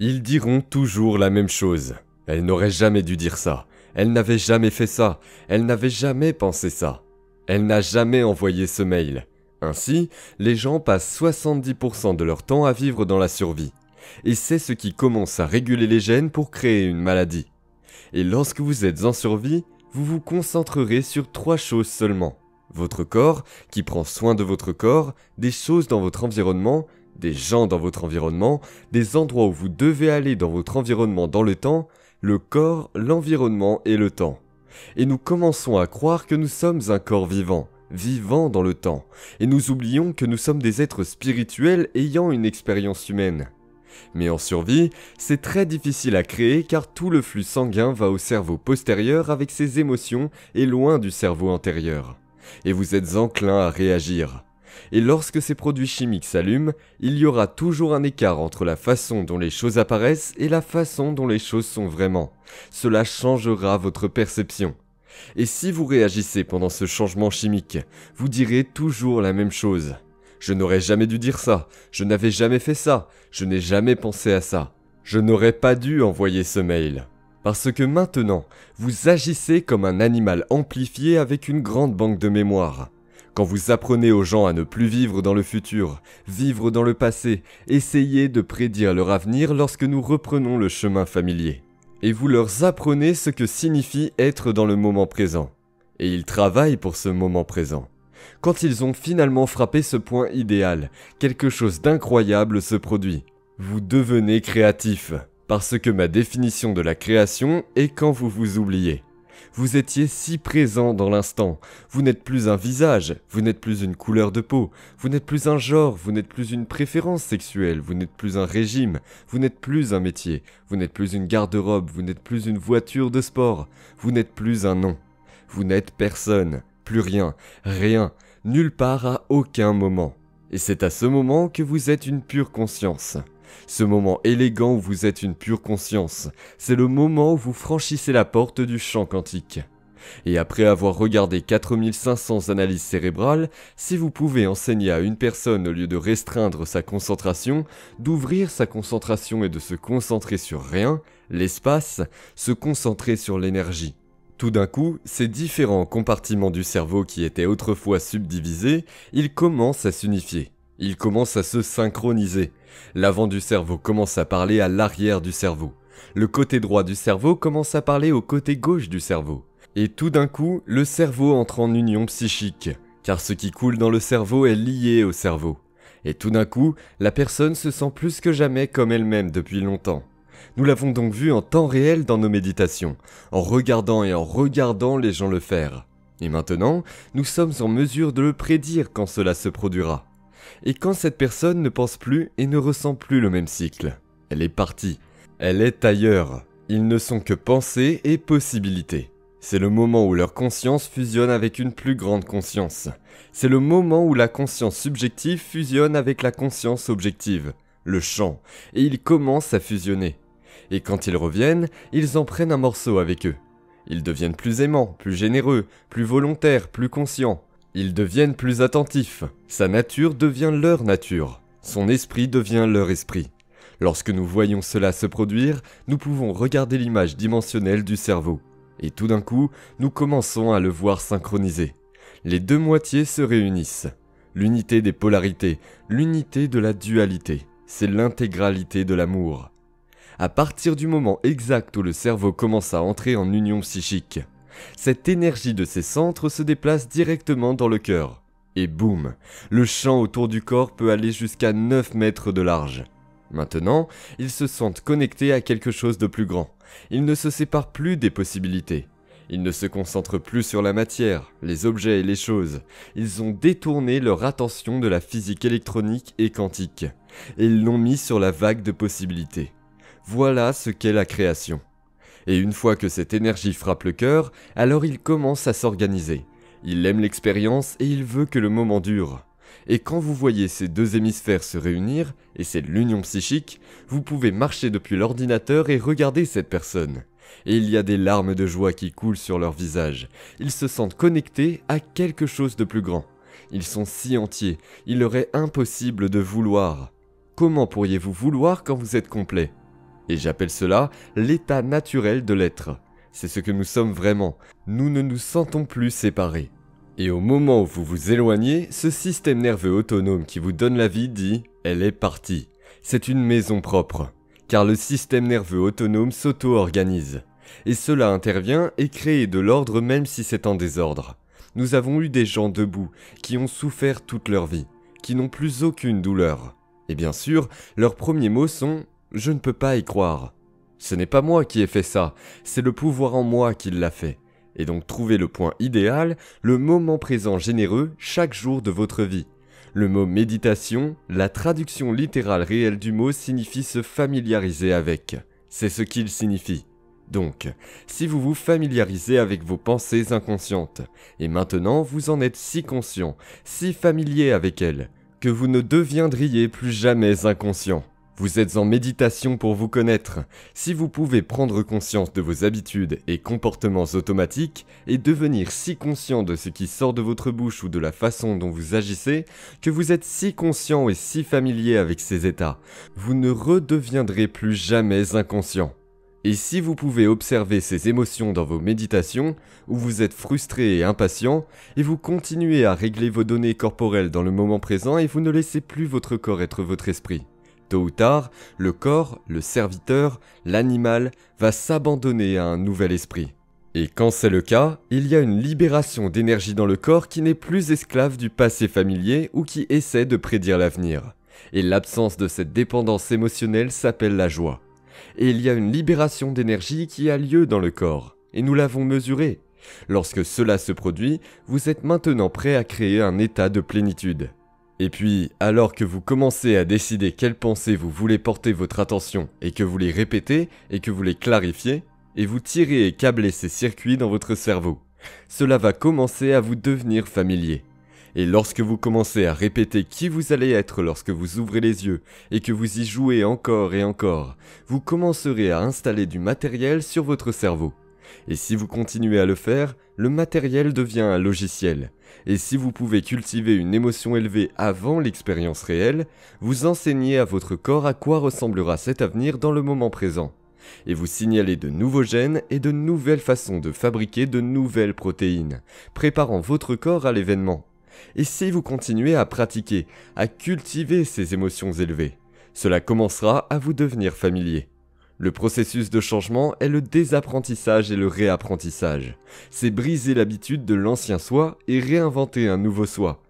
Ils diront toujours la même chose. Elle n'aurait jamais dû dire ça. Elle n'avait jamais fait ça. Elle n'avait jamais pensé ça. Elle n'a jamais envoyé ce mail. Ainsi, les gens passent 70% de leur temps à vivre dans la survie. Et c'est ce qui commence à réguler les gènes pour créer une maladie. Et lorsque vous êtes en survie, vous vous concentrerez sur 3 choses seulement. Votre corps, qui prend soin de votre corps, des choses dans votre environnement, des gens dans votre environnement, des endroits où vous devez aller dans votre environnement dans le temps, le corps, l'environnement et le temps. Et nous commençons à croire que nous sommes un corps vivant, vivant dans le temps, et nous oublions que nous sommes des êtres spirituels ayant une expérience humaine. Mais en survie, c'est très difficile à créer car tout le flux sanguin va au cerveau postérieur avec ses émotions et loin du cerveau antérieur. Et vous êtes enclin à réagir. Et lorsque ces produits chimiques s'allument, il y aura toujours un écart entre la façon dont les choses apparaissent et la façon dont les choses sont vraiment. Cela changera votre perception. Et si vous réagissez pendant ce changement chimique, vous direz toujours la même chose. Je n'aurais jamais dû dire ça, je n'avais jamais fait ça, je n'ai jamais pensé à ça. Je n'aurais pas dû envoyer ce mail. Parce que maintenant, vous agissez comme un animal amplifié avec une grande banque de mémoire. Quand vous apprenez aux gens à ne plus vivre dans le futur, vivre dans le passé, essayez de prédire leur avenir lorsque nous reprenons le chemin familier. Et vous leur apprenez ce que signifie être dans le moment présent. Et ils travaillent pour ce moment présent. Quand ils ont finalement frappé ce point idéal, quelque chose d'incroyable se produit. Vous devenez créatif, parce que ma définition de la création est quand vous vous oubliez. Vous étiez si présent dans l'instant, vous n'êtes plus un visage, vous n'êtes plus une couleur de peau, vous n'êtes plus un genre, vous n'êtes plus une préférence sexuelle, vous n'êtes plus un régime, vous n'êtes plus un métier, vous n'êtes plus une garde-robe, vous n'êtes plus une voiture de sport, vous n'êtes plus un nom. Vous n'êtes personne, plus rien, rien, nulle part à aucun moment. Et c'est à ce moment que vous êtes une pure conscience. Ce moment élégant où vous êtes une pure conscience, c'est le moment où vous franchissez la porte du champ quantique. Et après avoir regardé 4500 analyses cérébrales, si vous pouvez enseigner à une personne au lieu de restreindre sa concentration, d'ouvrir sa concentration et de se concentrer sur rien, l'espace, se concentrer sur l'énergie. Tout d'un coup, ces différents compartiments du cerveau qui étaient autrefois subdivisés, ils commencent à s'unifier. Ils commencent à se synchroniser. L'avant du cerveau commence à parler à l'arrière du cerveau. Le côté droit du cerveau commence à parler au côté gauche du cerveau. Et tout d'un coup, le cerveau entre en union psychique, car ce qui coule dans le cerveau est lié au cerveau. Et tout d'un coup, la personne se sent plus que jamais comme elle-même depuis longtemps. Nous l'avons donc vu en temps réel dans nos méditations, en regardant les gens le faire. Et maintenant, nous sommes en mesure de le prédire quand cela se produira. Et quand cette personne ne pense plus et ne ressent plus le même cycle, elle est partie, elle est ailleurs. Ils ne sont que pensées et possibilités. C'est le moment où leur conscience fusionne avec une plus grande conscience. C'est le moment où la conscience subjective fusionne avec la conscience objective, le champ, et ils commencent à fusionner. Et quand ils reviennent, ils en prennent un morceau avec eux. Ils deviennent plus aimants, plus généreux, plus volontaires, plus conscients. Ils deviennent plus attentifs. Sa nature devient leur nature. Son esprit devient leur esprit. Lorsque nous voyons cela se produire, nous pouvons regarder l'image dimensionnelle du cerveau. Et tout d'un coup, nous commençons à le voir synchroniser. Les deux moitiés se réunissent. L'unité des polarités, l'unité de la dualité, c'est l'intégralité de l'amour. À partir du moment exact où le cerveau commence à entrer en union psychique, cette énergie de ces centres se déplace directement dans le cœur. Et boum, le champ autour du corps peut aller jusqu'à 9 mètres de large. Maintenant, ils se sentent connectés à quelque chose de plus grand. Ils ne se séparent plus des possibilités. Ils ne se concentrent plus sur la matière, les objets et les choses. Ils ont détourné leur attention de la physique électronique et quantique. Et ils l'ont mis sur la vague de possibilités. Voilà ce qu'est la création. Et une fois que cette énergie frappe le cœur, alors il commence à s'organiser. Il aime l'expérience et il veut que le moment dure. Et quand vous voyez ces deux hémisphères se réunir, et c'est l'union psychique, vous pouvez marcher depuis l'ordinateur et regarder cette personne. Et il y a des larmes de joie qui coulent sur leur visage. Ils se sentent connectés à quelque chose de plus grand. Ils sont si entiers, il leur est impossible de vouloir. Comment pourriez-vous vouloir quand vous êtes complet ? Et j'appelle cela l'état naturel de l'être. C'est ce que nous sommes vraiment. Nous ne nous sentons plus séparés. Et au moment où vous vous éloignez, ce système nerveux autonome qui vous donne la vie dit « elle est partie ». C'est une maison propre. Car le système nerveux autonome s'auto-organise. Et cela intervient et crée de l'ordre même si c'est en désordre. Nous avons eu des gens debout qui ont souffert toute leur vie, qui n'ont plus aucune douleur. Et bien sûr, leurs premiers mots sont « je ne peux pas y croire ». Ce n'est pas moi qui ai fait ça, c'est le pouvoir en moi qui l'a fait. Et donc trouvez le point idéal, le moment présent généreux chaque jour de votre vie. Le mot méditation, la traduction littérale réelle du mot signifie se familiariser avec. C'est ce qu'il signifie. Donc, si vous vous familiarisez avec vos pensées inconscientes, et maintenant vous en êtes si conscient, si familier avec elles, que vous ne deviendriez plus jamais inconscient. Vous êtes en méditation pour vous connaître. Si vous pouvez prendre conscience de vos habitudes et comportements automatiques et devenir si conscient de ce qui sort de votre bouche ou de la façon dont vous agissez, que vous êtes si conscient et si familier avec ces états, vous ne redeviendrez plus jamais inconscient. Et si vous pouvez observer ces émotions dans vos méditations, où vous êtes frustré et impatient, et vous continuez à régler vos données corporelles dans le moment présent et vous ne laissez plus votre corps être votre esprit. Tôt ou tard, le corps, le serviteur, l'animal va s'abandonner à un nouvel esprit. Et quand c'est le cas, il y a une libération d'énergie dans le corps qui n'est plus esclave du passé familier ou qui essaie de prédire l'avenir. Et l'absence de cette dépendance émotionnelle s'appelle la joie. Et il y a une libération d'énergie qui a lieu dans le corps, et nous l'avons mesuré. Lorsque cela se produit, vous êtes maintenant prêt à créer un état de plénitude. Et puis, alors que vous commencez à décider quelles pensées vous voulez porter votre attention et que vous les répétez et que vous les clarifiez, et vous tirez et câblez ces circuits dans votre cerveau, cela va commencer à vous devenir familier. Et lorsque vous commencez à répéter qui vous allez être lorsque vous ouvrez les yeux et que vous y jouez encore et encore, vous commencerez à installer du matériel sur votre cerveau. Et si vous continuez à le faire, le matériel devient un logiciel. Et si vous pouvez cultiver une émotion élevée avant l'expérience réelle, vous enseignez à votre corps à quoi ressemblera cet avenir dans le moment présent. Et vous signalez de nouveaux gènes et de nouvelles façons de fabriquer de nouvelles protéines, préparant votre corps à l'événement. Et si vous continuez à pratiquer, à cultiver ces émotions élevées, cela commencera à vous devenir familier. Le processus de changement est le désapprentissage et le réapprentissage. C'est briser l'habitude de l'ancien soi et réinventer un nouveau soi.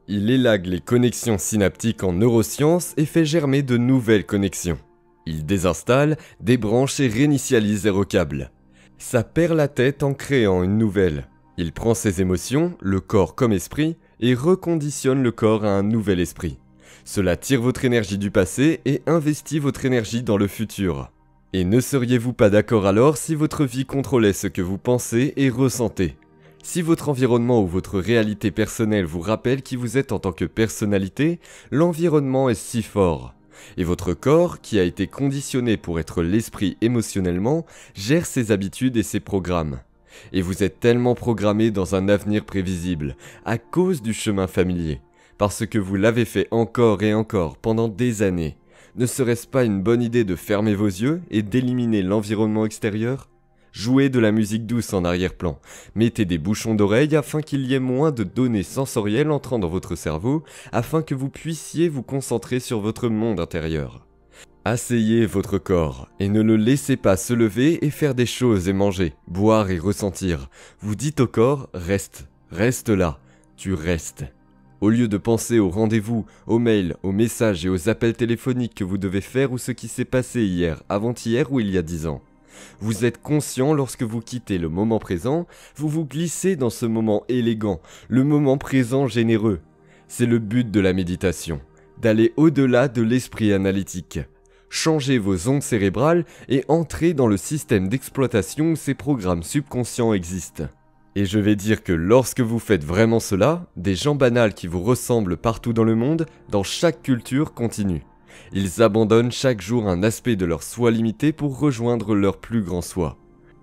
Il élague les connexions synaptiques en neurosciences et fait germer de nouvelles connexions. Il désinstalle, débranche et réinitialise les câbles. Ça perd la tête en créant une nouvelle. Il prend ses émotions, le corps comme esprit, et reconditionne le corps à un nouvel esprit. Cela tire votre énergie du passé et investit votre énergie dans le futur. Et ne seriez-vous pas d'accord alors si votre vie contrôlait ce que vous pensez et ressentez? Si votre environnement ou votre réalité personnelle vous rappelle qui vous êtes en tant que personnalité, l'environnement est si fort. Et votre corps, qui a été conditionné pour être l'esprit émotionnellement, gère ses habitudes et ses programmes. Et vous êtes tellement programmé dans un avenir prévisible, à cause du chemin familier, parce que vous l'avez fait encore et encore pendant des années. Ne serait-ce pas une bonne idée de fermer vos yeux et d'éliminer l'environnement extérieur? Jouez de la musique douce en arrière-plan, mettez des bouchons d'oreilles afin qu'il y ait moins de données sensorielles entrant dans votre cerveau, afin que vous puissiez vous concentrer sur votre monde intérieur. Asseyez votre corps et ne le laissez pas se lever et faire des choses et manger, boire et ressentir. Vous dites au corps, reste là, tu restes. Au lieu de penser aux rendez-vous, aux mails, aux messages et aux appels téléphoniques que vous devez faire ou ce qui s'est passé hier, avant-hier ou il y a 10 ans. Vous êtes conscient lorsque vous quittez le moment présent, vous vous glissez dans ce moment élégant, le moment présent généreux. C'est le but de la méditation, d'aller au-delà de l'esprit analytique. Changez vos ondes cérébrales et entrez dans le système d'exploitation où ces programmes subconscients existent. Et je vais dire que lorsque vous faites vraiment cela, des gens banals qui vous ressemblent partout dans le monde, dans chaque culture, continuent. Ils abandonnent chaque jour un aspect de leur soi limité pour rejoindre leur plus grand soi.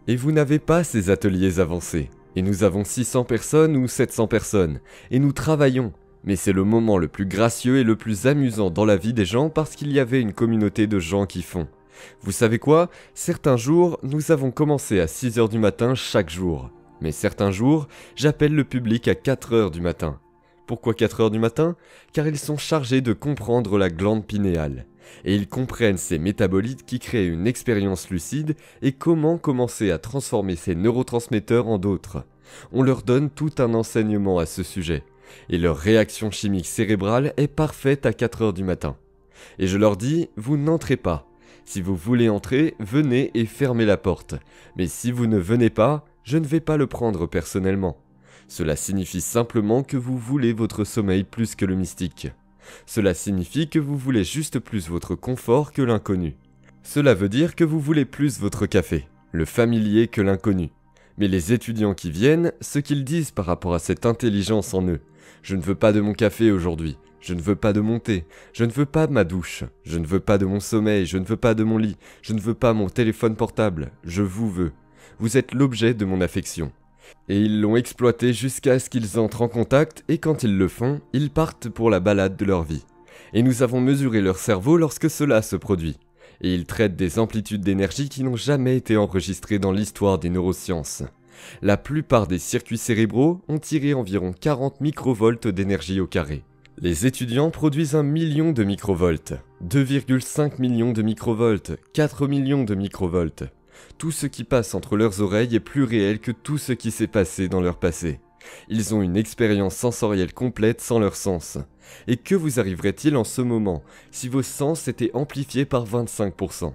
Et vous n'avez pas ces ateliers avancés. Et nous avons 600 personnes ou 700 personnes. Et nous travaillons. Mais c'est le moment le plus gracieux et le plus amusant dans la vie des gens parce qu'il y avait une communauté de gens qui font. Vous savez quoi? Certains jours, nous avons commencé à 6 heures du matin chaque jour. Mais certains jours, j'appelle le public à 4 heures du matin. Pourquoi 4 heures du matin? Car ils sont chargés de comprendre la glande pinéale. Et ils comprennent ces métabolites qui créent une expérience lucide et comment commencer à transformer ces neurotransmetteurs en d'autres. On leur donne tout un enseignement à ce sujet. Et leur réaction chimique cérébrale est parfaite à 4 heures du matin. Et je leur dis, vous n'entrez pas. Si vous voulez entrer, venez et fermez la porte. Mais si vous ne venez pas, je ne vais pas le prendre personnellement. Cela signifie simplement que vous voulez votre sommeil plus que le mystique. Cela signifie que vous voulez juste plus votre confort que l'inconnu. Cela veut dire que vous voulez plus votre café, le familier que l'inconnu. Mais les étudiants qui viennent, ce qu'ils disent par rapport à cette intelligence en eux. Je ne veux pas de mon café aujourd'hui, je ne veux pas de mon thé, je ne veux pas de ma douche, je ne veux pas de mon sommeil, je ne veux pas de mon lit, je ne veux pas mon téléphone portable, je vous veux. Vous êtes l'objet de mon affection. Et ils l'ont exploité jusqu'à ce qu'ils entrent en contact et quand ils le font, ils partent pour la balade de leur vie. Et nous avons mesuré leur cerveau lorsque cela se produit. Et ils traitent des amplitudes d'énergie qui n'ont jamais été enregistrées dans l'histoire des neurosciences. La plupart des circuits cérébraux ont tiré environ 40 microvolts d'énergie au carré. Les étudiants produisent 1 million de microvolts, 2,5 millions de microvolts, 4 millions de microvolts. Tout ce qui passe entre leurs oreilles est plus réel que tout ce qui s'est passé dans leur passé. Ils ont une expérience sensorielle complète sans leurs sens. Et que vous arriverait-il en ce moment si vos sens étaient amplifiés par 25%?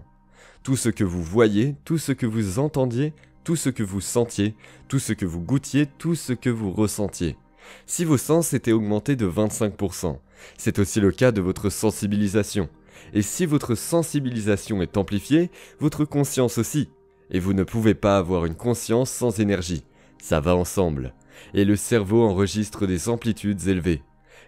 Tout ce que vous voyez, tout ce que vous entendiez, tout ce que vous sentiez, tout ce que vous goûtiez, tout ce que vous ressentiez. Si vos sens étaient augmentés de 25%, c'est aussi le cas de votre sensibilisation. Et si votre sensibilisation est amplifiée, votre conscience aussi. Et vous ne pouvez pas avoir une conscience sans énergie. Ça va ensemble. Et le cerveau enregistre des amplitudes élevées.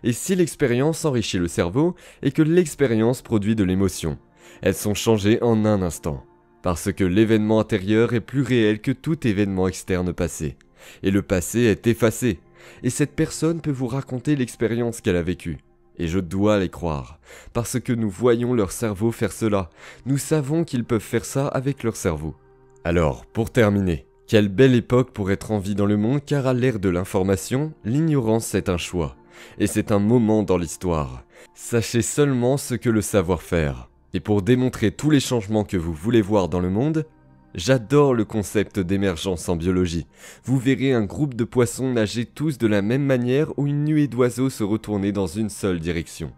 Et si l'expérience enrichit le cerveau et que l'expérience produit de l'émotion, elles sont changées en un instant. Parce que l'événement intérieur est plus réel que tout événement externe passé. Et le passé est effacé. Et cette personne peut vous raconter l'expérience qu'elle a vécue. Et je dois les croire, parce que nous voyons leur cerveau faire cela. Nous savons qu'ils peuvent faire ça avec leur cerveau. Alors, pour terminer, quelle belle époque pour être en vie dans le monde, car à l'ère de l'information, l'ignorance est un choix. Et c'est un moment dans l'histoire. Sachez seulement ce que le savoir-faire. Et pour démontrer tous les changements que vous voulez voir dans le monde, j'adore le concept d'émergence en biologie. Vous verrez un groupe de poissons nager tous de la même manière ou une nuée d'oiseaux se retourner dans une seule direction.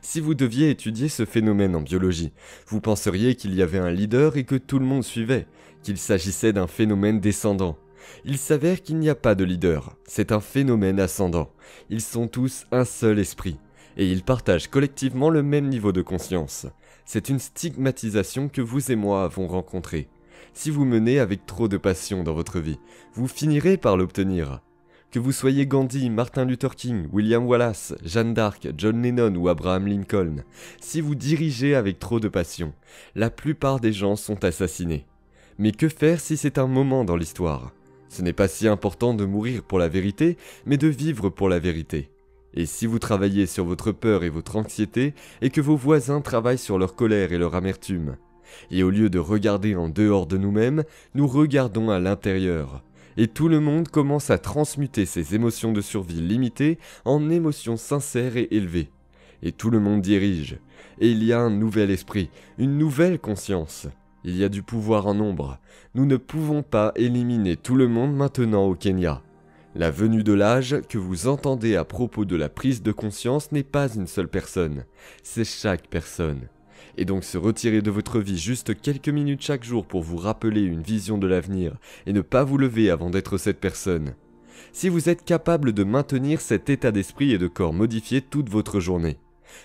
Si vous deviez étudier ce phénomène en biologie, vous penseriez qu'il y avait un leader et que tout le monde suivait, qu'il s'agissait d'un phénomène descendant. Il s'avère qu'il n'y a pas de leader, c'est un phénomène ascendant. Ils sont tous un seul esprit, et ils partagent collectivement le même niveau de conscience. C'est une stigmatisation que vous et moi avons rencontrée. Si vous menez avec trop de passion dans votre vie, vous finirez par l'obtenir. Que vous soyez Gandhi, Martin Luther King, William Wallace, Jeanne d'Arc, John Lennon ou Abraham Lincoln, si vous dirigez avec trop de passion, la plupart des gens sont assassinés. Mais que faire si c'est un moment dans l'histoire? Ce n'est pas si important de mourir pour la vérité, mais de vivre pour la vérité. Et si vous travaillez sur votre peur et votre anxiété, et que vos voisins travaillent sur leur colère et leur amertume, et au lieu de regarder en dehors de nous-mêmes, nous regardons à l'intérieur. Et tout le monde commence à transmuter ses émotions de survie limitées en émotions sincères et élevées. Et tout le monde dirige. Et il y a un nouvel esprit, une nouvelle conscience. Il y a du pouvoir en nombre. Nous ne pouvons pas éliminer tout le monde maintenant au Kenya. La venue de l'âge que vous entendez à propos de la prise de conscience n'est pas une seule personne, c'est chaque personne. Et donc se retirer de votre vie juste quelques minutes chaque jour pour vous rappeler une vision de l'avenir et ne pas vous lever avant d'être cette personne. Si vous êtes capable de maintenir cet état d'esprit et de corps modifié toute votre journée,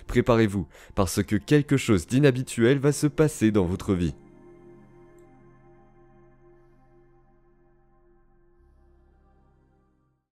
préparez-vous parce que quelque chose d'inhabituel va se passer dans votre vie.